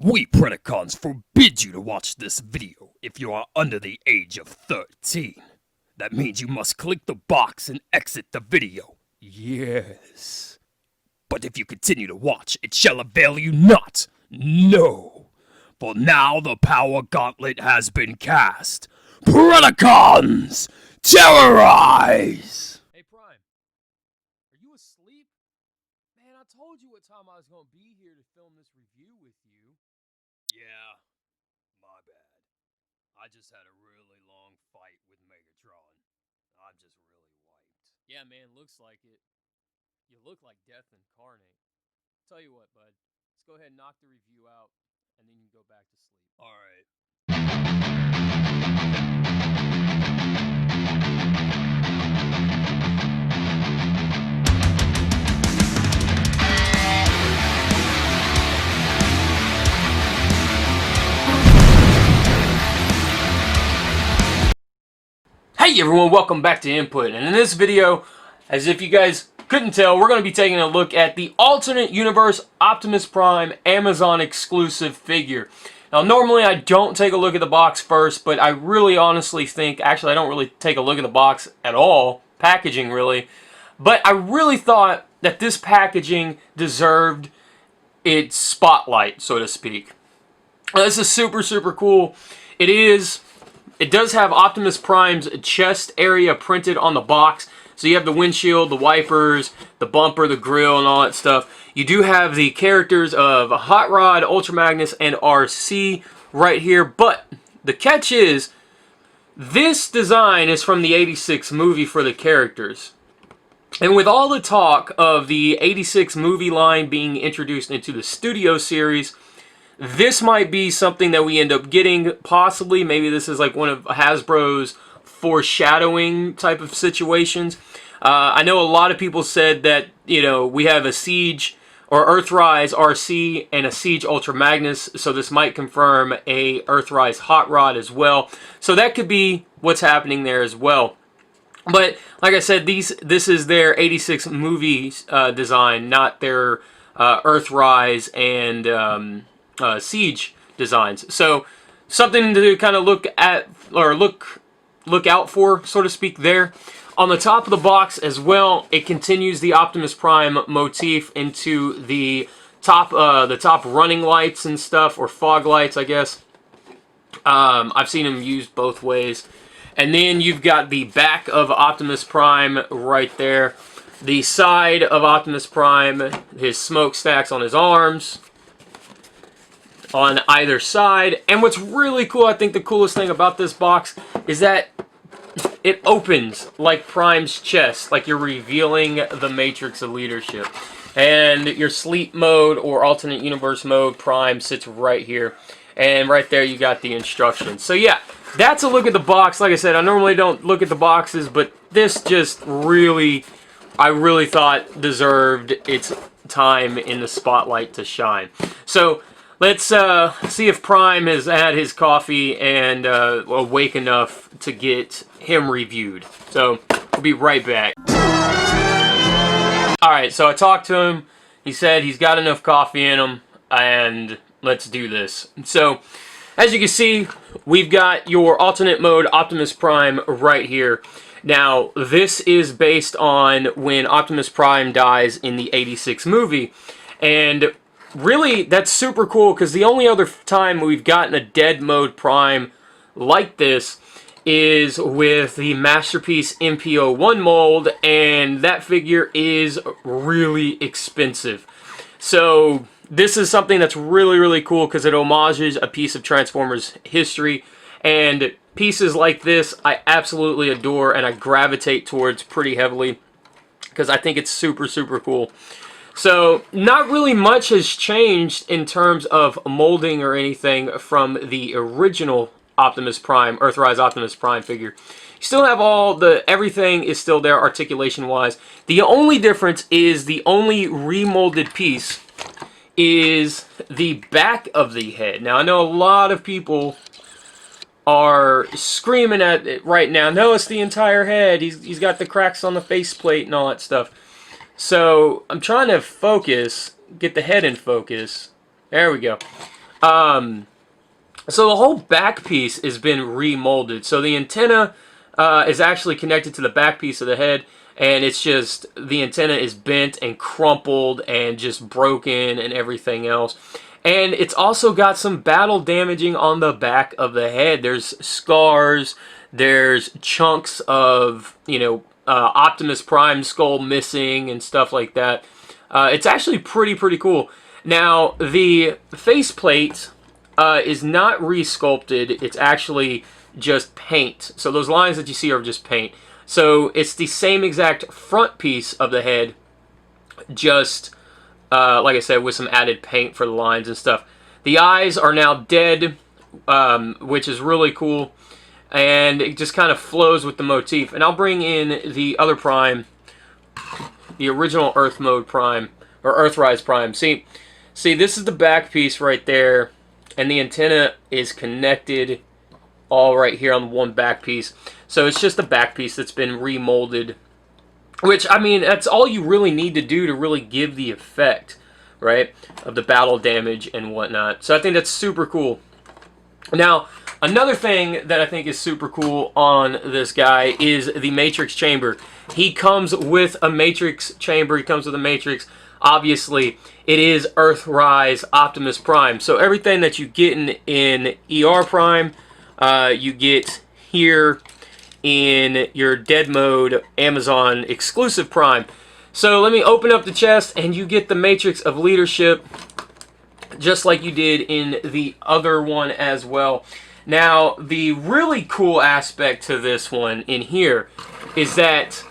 We Predacons forbid you to watch this video if you are under the age of 13. That means you must click the box and exit the video. Yes. But if you continue to watch, it shall avail you not. No. For now the power gauntlet has been cast. Predacons, terrorize! Hey, Prime. Are you asleep? Man, I told you what time I was going to be here to film this review with you. Yeah, my bad. I just had a really long fight with Megatron. I'm just really wiped. Yeah, man, looks like it. You look like death incarnate. Tell you what, bud. Let's go ahead and knock the review out, and then you can go back to sleep. Alright. Hey everyone, welcome back to Input, and in this video, as if you guys couldn't tell, we're going to be taking a look at the alternate universe Optimus Prime Amazon exclusive figure. Now normally I don't take a look at the box first, but I really honestly think, actually I don't really take a look at the box at all, packaging really, but I really thought that this packaging deserved its spotlight, so to speak. This is super cool. It does have Optimus Prime's chest area printed on the box. So you have the windshield, the wipers, the bumper, the grill, and all that stuff. You do have the characters of Hot Rod, Ultra Magnus, and RC right here. But the catch is, this design is from the '86 movie for the characters. And with all the talk of the '86 movie line being introduced into the studio series, this might be something that we end up getting, possibly. Maybe this is like one of Hasbro's foreshadowing type of situations. I know a lot of people said that, you know, we have a Siege or Earthrise RC and a Siege Ultra Magnus, so this might confirm a Earthrise Hot Rod as well. So that could be what's happening there as well. But like I said, this is their '86 movie design, not their Earthrise and Siege designs. So something to kind of look at, or look out for, so to speak, there. On the top of the box as well, it continues the Optimus Prime motif into the top running lights and stuff, or fog lights, I guess. I've seen them used both ways. And then you've got the back of Optimus Prime right there. The side of Optimus Prime, his smokestacks on his arms on either side. And what's really cool, I think the coolest thing about this box is that it opens like Prime's chest, like you're revealing the matrix of leadership. And your sleep mode or alternate universe mode, Prime, sits right here. And right there you got the instructions. So yeah, that's a look at the box. Like I said, I normally don't look at the boxes, but this just really, I really thought deserved its time in the spotlight to shine. So let's see if Prime has had his coffee and awake enough to get him reviewed. So we'll be right back. Alright, so I talked to him. He said he's got enough coffee in him, and let's do this. So as you can see, we've got your alternate mode Optimus Prime right here. Now, this is based on when Optimus Prime dies in the '86 movie. And really, that's super cool, because the only other time we've gotten a dead mode Prime like this is with the Masterpiece MPO-1 mold, and that figure is really expensive. So this is something that's really cool, because it homages a piece of Transformers history, and pieces like this I absolutely adore and I gravitate towards pretty heavily, because I think it's super cool. So not really much has changed in terms of molding or anything from the original Optimus Prime, Earthrise Optimus Prime figure. You still have everything is still there articulation wise. The only difference is the only remolded piece is the back of the head. Now I know a lot of people are screaming at it right now, no, it's the entire head, he's got the cracks on the faceplate and all that stuff. So I'm trying to focus, get the head in focus. There we go. So the whole back piece has been remolded. So the antenna is actually connected to the back piece of the head, and it's just the antenna is bent and crumpled and just broken and everything else. And it's also got some battle damaging on the back of the head. There's scars, there's chunks of, Optimus Prime skull missing and stuff like that. It's actually pretty cool. Now, the faceplate is not re-sculpted. It's actually just paint. So those lines that you see are just paint. So it's the same exact front piece of the head, just like I said, with some added paint for the lines and stuff. The eyes are now dead, which is really cool, and it just kind of flows with the motif. And I'll bring in the other Prime, the original Earth Mode Prime, or Earthrise Prime. See, this is the back piece right there, and the antenna is connected all right here on one back piece. So it's just a back piece that's been remolded, which, I mean, that's all you really need to do to really give the effect, right, of the battle damage and whatnot. So I think that's super cool. Now, another thing that I think is super cool on this guy is the Matrix Chamber. He comes with a Matrix Chamber. He comes with a Matrix. Obviously, it is Earthrise Optimus Prime. So everything that you get in ER Prime, you get here in your Dead Mode Amazon exclusive Prime. So let me open up the chest, and you get the Matrix of Leadership, just like you did in the other one as well. Now, the really cool aspect to this one in here is that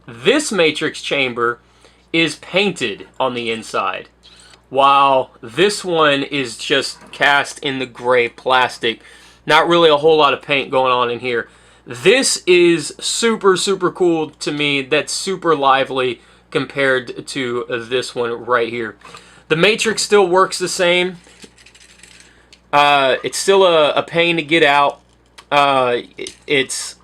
this Matrix Chamber is painted on the inside, while this one is just cast in the gray plastic. Not really a whole lot of paint going on in here. This is super cool to me. That's super lively compared to this one right here. The Matrix still works the same. It's still a pain to get out. It's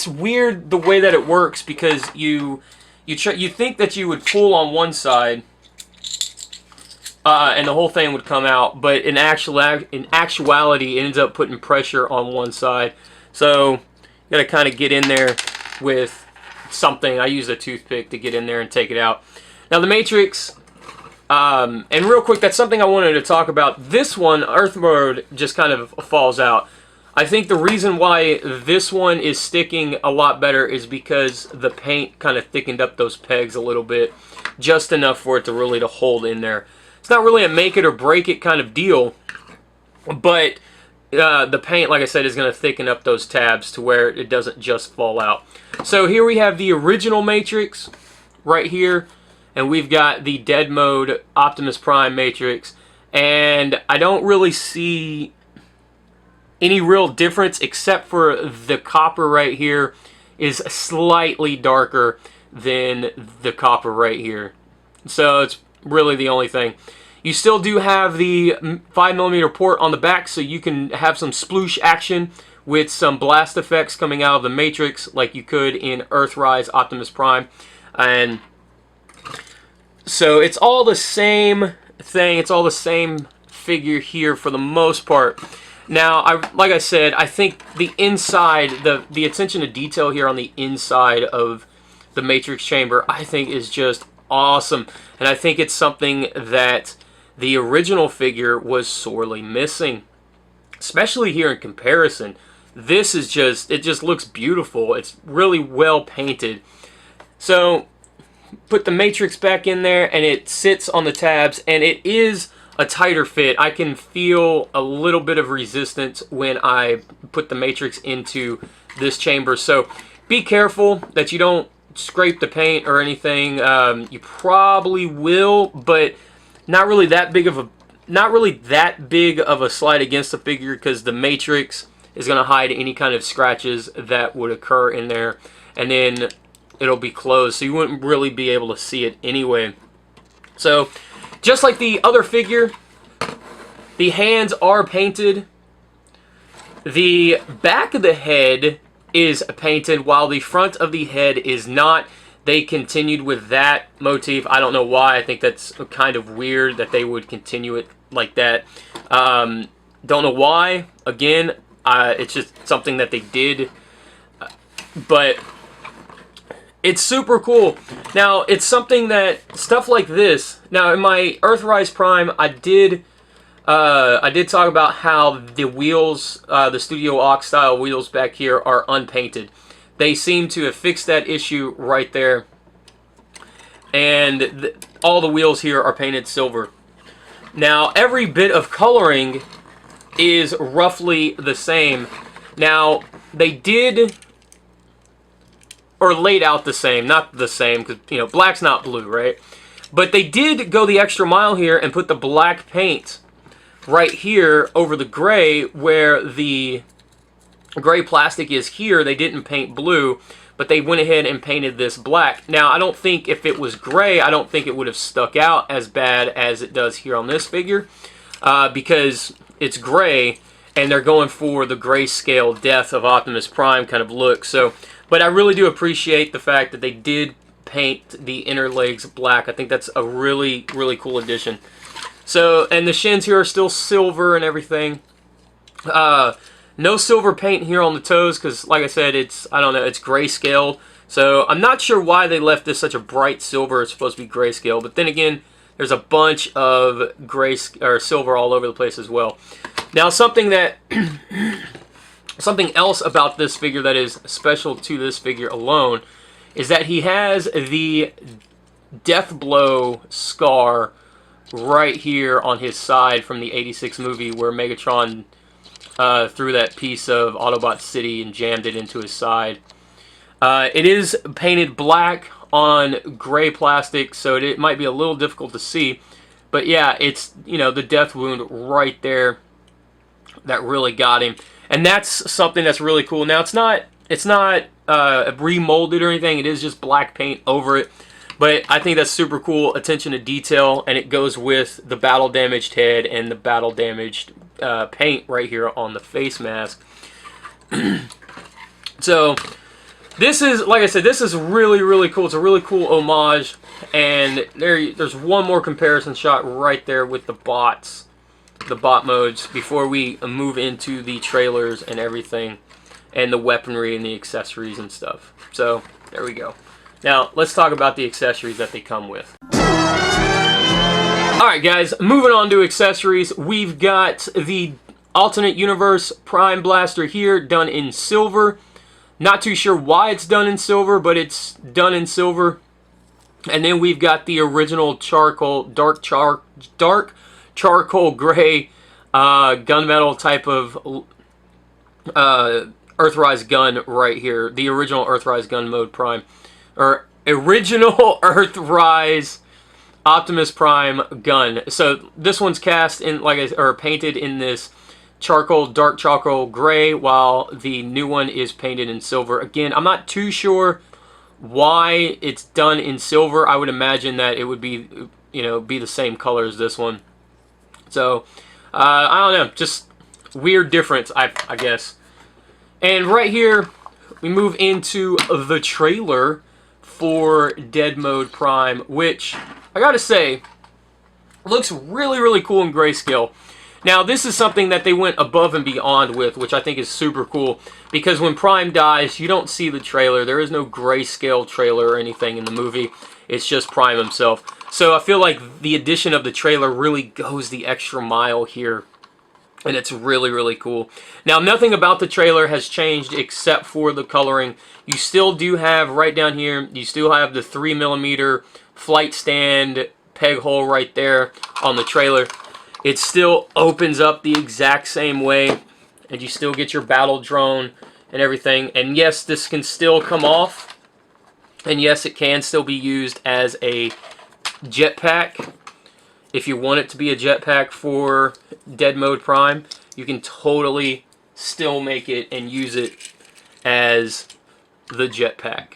weird the way that it works, because you think that you would pull on one side, and the whole thing would come out, but in actuality, it ends up putting pressure on one side. So you gotta kind of get in there with something. I use a toothpick to get in there and take it out. Now the Matrix, and real quick, that's something I wanted to talk about. This one, Earth Mode, just kind of falls out. I think the reason why this one is sticking a lot better is because the paint kind of thickened up those pegs a little bit, just enough for it to really hold in there. It's not really a make it or break it kind of deal, but the paint, like I said, is going to thicken up those tabs to where it doesn't just fall out. So here we have the original Matrix right here, and we've got the Dead Mode Optimus Prime Matrix, and I don't really see any real difference, except for the copper right here is slightly darker than the copper right here. So it's really the only thing. You still do have the 5mm port on the back, so you can have some sploosh action with some blast effects coming out of the Matrix, like you could in Earthrise Optimus Prime. And so it's all the same thing. It's all the same figure here for the most part. Now, like I said, I think the inside, the attention to detail here on the inside of the Matrix Chamber, I think is just awesome. And I think it's something that the original figure was sorely missing, especially here in comparison. This is just, it just looks beautiful. It's really well painted. So, put the Matrix back in there, and it sits on the tabs, and it is a tighter fit. I can feel a little bit of resistance when I put the Matrix into this chamber. So, be careful that you don't scrape the paint or anything. You probably will, but not really that big of a slide against the figure, because the Matrix is going to hide any kind of scratches that would occur in there, and then it'll be closed, so you wouldn't really be able to see it anyway. So, just like the other figure, the hands are painted. The back of the head is painted, while the front of the head is not. they continued with that motif. I don't know why. I think that's kind of weird that they would continue it like that. Don't know why. Again, it's just something that they did. But it's super cool. Now, it's something that, stuff like this. Now, in my Earthrise Prime, I did talk about how the wheels, the Studio Aux style wheels back here are unpainted. They seem to have fixed that issue right there. And all the wheels here are painted silver. Now, every bit of coloring is roughly the same. Now, they did, or laid out the same, not the same, because, you know, black's not blue, right? But they did go the extra mile here and put the black paint right here over the gray, where the gray plastic is here. They didn't paint blue, but they went ahead and painted this black. Now, I don't think if it was gray, I don't think it would have stuck out as bad as it does here on this figure, because it's gray, and they're going for the grayscale death of Optimus Prime kind of look. So, but I really do appreciate the fact that they did paint the inner legs black. I think that's a really, really cool addition. So, and the shins here are still silver and everything. No silver paint here on the toes because, like I said, it's, I don't know, it's grayscale. So I'm not sure why they left this such a bright silver. It's supposed to be grayscale. But then again, there's a bunch of gray or silver all over the place as well. Now, something that something else about this figure that is special to this figure alone is that he has the death blow scar right here on his side from the '86 movie where Megatron threw that piece of Autobot City and jammed it into his side. It is painted black on gray plastic, so it might be a little difficult to see. But yeah, it's, you know, the death wound right there that really got him. And that's something that's really cool. Now, it's not remolded or anything. It is just black paint over it. But I think that's super cool, attention to detail, and it goes with the battle-damaged head and the battle-damaged paint right here on the face mask. So, this is, like I said, this is really, really cool. It's a really cool homage, and there's one more comparison shot right there with the bots, the bot modes, before we move into the trailers and everything, and the weaponry and the accessories and stuff. So, there we go. Now, let's talk about the accessories that they come with. Alright guys, moving on to accessories. We've got the alternate universe Prime Blaster here, done in silver. Not too sure why it's done in silver, but it's done in silver. And then we've got the original charcoal, dark charcoal gray gunmetal type of Earthrise gun right here. The original Earthrise gun mode Prime. Or original Earthrise Optimus Prime gun. So this one's cast in, or painted in this charcoal, dark charcoal gray, while the new one is painted in silver. Again, I'm not too sure why it's done in silver. I would imagine that it would be, you know, be the same color as this one. So, I don't know, just weird difference, I guess. And right here, we move into the trailer for Dead Mode Prime, which, I gotta say, looks really, really cool in grayscale. Now, this is something that they went above and beyond with, which I think is super cool, because when Prime dies, you don't see the trailer. There is no grayscale trailer or anything in the movie. It's just Prime himself. So I feel like the addition of the trailer really goes the extra mile here, and it's really, really cool. Now, nothing about the trailer has changed except for the coloring. You still do have, right down here, you still have the 3mm flight stand peg hole right there on the trailer. It still opens up the exact same way, and you still get your battle drone and everything. And yes, this can still come off, and yes, it can still be used as a jetpack. If you want it to be a jetpack for Dead Mode Prime, you can totally still make it and use it as the jetpack.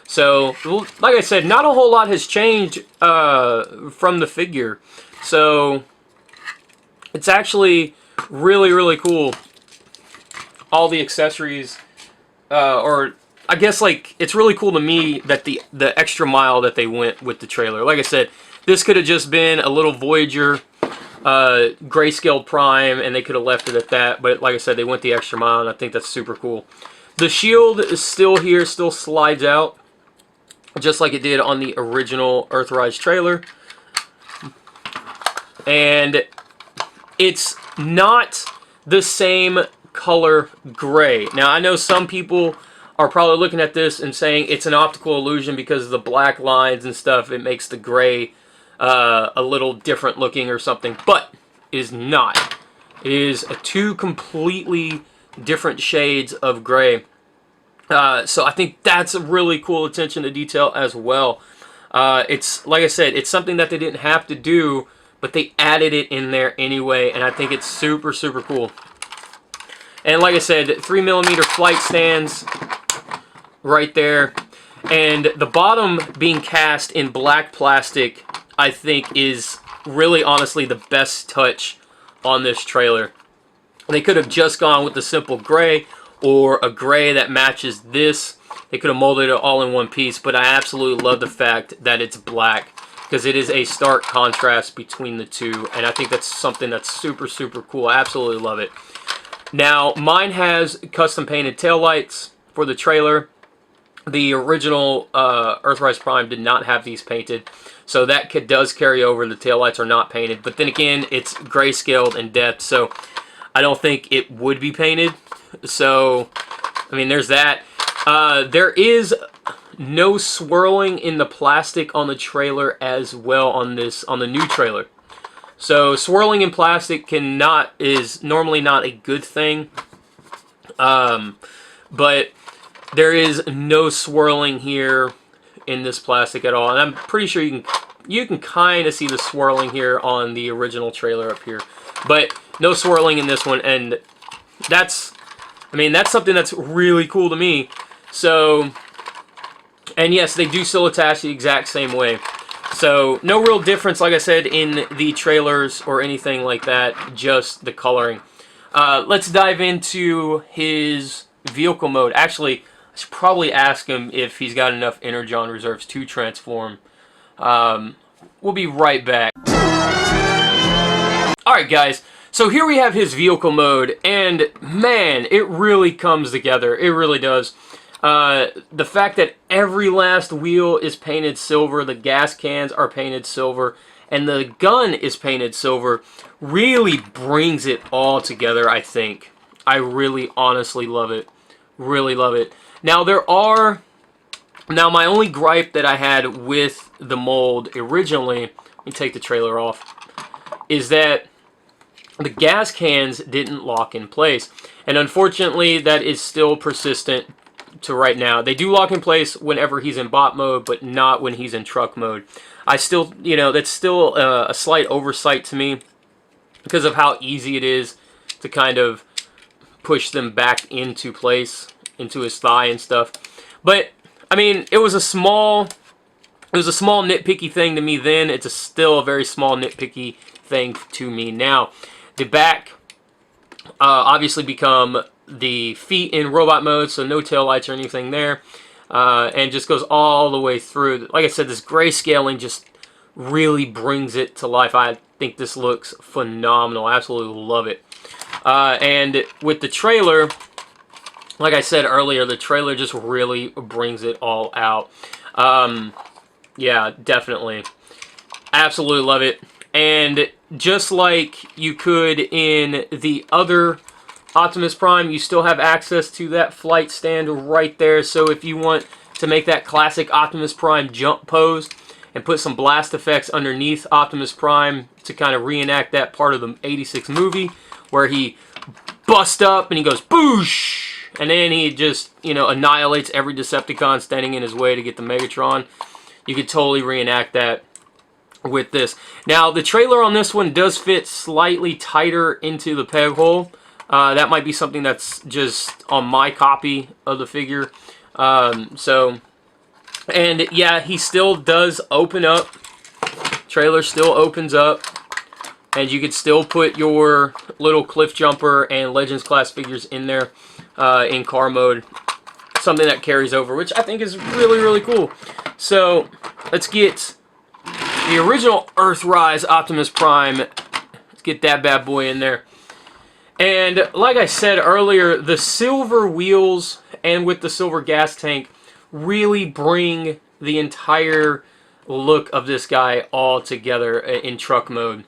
So, like I said, not a whole lot has changed from the figure. So, it's actually really, really cool. All the accessories, or I guess, like, it's really cool to me that the extra mile that they went with the trailer. Like I said, this could have just been a little Voyager grayscale Prime, and they could have left it at that. But like I said, they went the extra mile, and I think that's super cool. The shield is still here, still slides out, just like it did on the original Earthrise trailer. And it's not the same color gray. Now, I know some people are probably looking at this and saying it's an optical illusion because of the black lines and stuff. It makes the gray a little different looking or something, but it is not. It is two completely different shades of gray. So I think that's a really cool attention to detail as well. It's, like I said, it's something that they didn't have to do, but they added it in there anyway, and I think it's super, super cool. And like I said, 3mm flight stands right there. And the bottom being cast in black plastic, I think, is really, honestly, the best touch on this trailer. They could have just gone with the simple gray, or a gray that matches this. They could have molded it all in one piece, but I absolutely love the fact that it's black, because it is a stark contrast between the two, and I think that's something that's super, super cool. I absolutely love it. Now, mine has custom painted taillights for the trailer. The original Earthrise Prime did not have these painted, so that does carry over. The taillights are not painted, but then again, it's grayscaled in depth, so I don't think it would be painted. So, I mean, there's that. There is no swirling in the plastic on the trailer as well on the new trailer. So swirling in plastic is normally not a good thing, but there is no swirling here in this plastic at all, and I'm pretty sure you can kind of see the swirling here on the original trailer up here, but no swirling in this one, and that's something that's really cool to me. So, and yes, they do still attach the exact same way. So, no real difference, like I said, in the trailers or anything like that, just the coloring. Let's dive into his vehicle mode. Actually, I should probably ask him if he's got enough Energon reserves to transform. We'll be right back. Alright guys, so here we have his vehicle mode, and man, it really comes together. It really does. The fact that every last wheel is painted silver, the gas cans are painted silver, and the gun is painted silver really brings it all together, I think. I really honestly love it. Really love it. Now, my only gripe that I had with the mold originally, let me take the trailer off, is that the gas cans didn't lock in place. And unfortunately, that is still persistent to right now. They do lock in place whenever he's in bot mode, but not when he's in truck mode. I still, that's still a slight oversight to me because of how easy it is to kind of push them back into place, into his thigh and stuff. But I mean, it was a small nitpicky thing to me then. It's still a very small nitpicky thing to me now. The back obviously become the feet in robot mode, so no tail lights or anything there, and just goes all the way through. Like I said, this grayscaling just really brings it to life. I think this looks phenomenal. I absolutely love it. And with the trailer, like I said earlier, the trailer just really brings it all out. Yeah, definitely. Absolutely love it. And just like you could in the other Optimus Prime, you still have access to that flight stand right there. So if you want to make that classic Optimus Prime jump pose and put some blast effects underneath Optimus Prime to kind of reenact that part of the 86 movie where he busts up and he goes boosh, and then he just, annihilates every Decepticon standing in his way to get the Megatron. You could totally reenact that with this. Now, the trailer on this one does fit slightly tighter into the peg hole. That might be something that's just on my copy of the figure. And yeah, he still does open up. Trailer still opens up. And you could still put your little Cliff Jumper and Legends class figures in there in car mode. something that carries over, which I think is really, really cool. So let's get the original Earthrise Optimus Prime. Let's get that bad boy in there. And like I said earlier, the silver wheels and with the silver gas tank really bring the entire look of this guy all together in truck mode.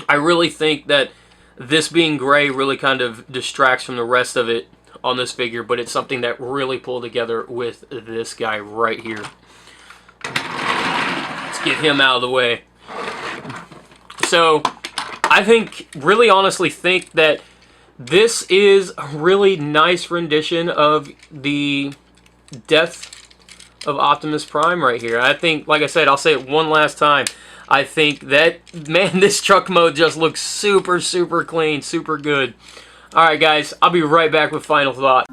I really think that this being gray really kind of distracts from the rest of it on this figure, but it's something that really pulled together with this guy right here. Let's get him out of the way. So I really honestly think that this is a really nice rendition of the death of Optimus Prime right here. I think, like I said, I'll say it one last time. I think that, man, this truck mode just looks super, super clean, super good. Alright guys, I'll be right back with final thoughts.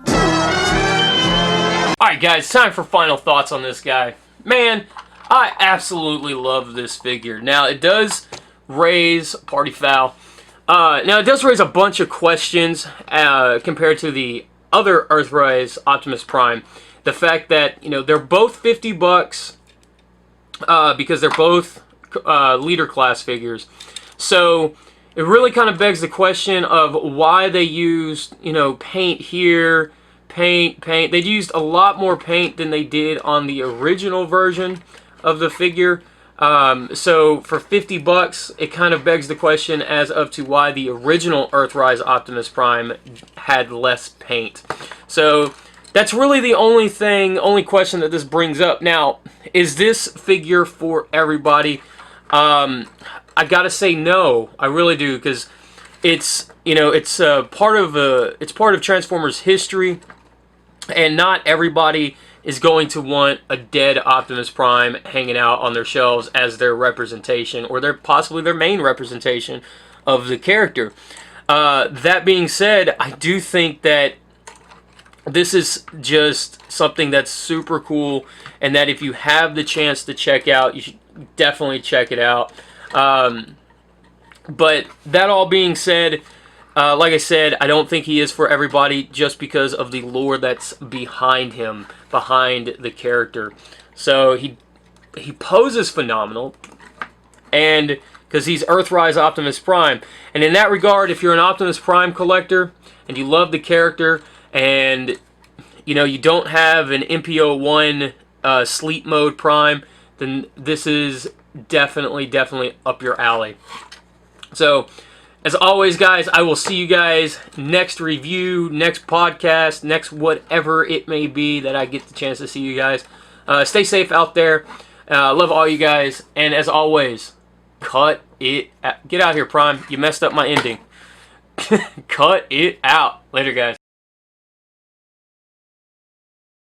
Alright guys, time for final thoughts on this guy. Man, I absolutely love this figure. Now, it does raise, party foul, now it does raise a bunch of questions compared to the other Earthrise Optimus Prime. The fact that, you know, they're both 50 bucks because they're both leader class figures. So it really kind of begs the question of why they used, you know, paint here, paint. They used a lot more paint than they did on the original version of the figure. So for 50 bucks, it kind of begs the question as of to why the original Earthrise Optimus Prime had less paint. So that's really the only question that this brings up. Now, is this figure for everybody? I gotta say no. I really do, because it's, you know, it's part of Transformers history, and not everybody is going to want a dead Optimus Prime hanging out on their shelves as their representation, or possibly their main representation of the character. That being said, I do think that this is just something that's super cool, and that if you have the chance to check out, you should definitely check it out. But that all being said, like I said, I don't think he is for everybody just because of the lore that's behind him, behind the character. So he poses phenomenal, and because he's Earthrise Optimus Prime. And in that regard, if you're an Optimus Prime collector and you love the character, and you know you don't have an MPO1 sleep mode Prime, then this is definitely up your alley. So, as always, guys, I will see you guys next review, next podcast, next whatever it may be that I get the chance to see you guys. Stay safe out there. Love all you guys. And as always, cut it out. Get out here, Prime. You messed up my ending. Cut it out. Later, guys.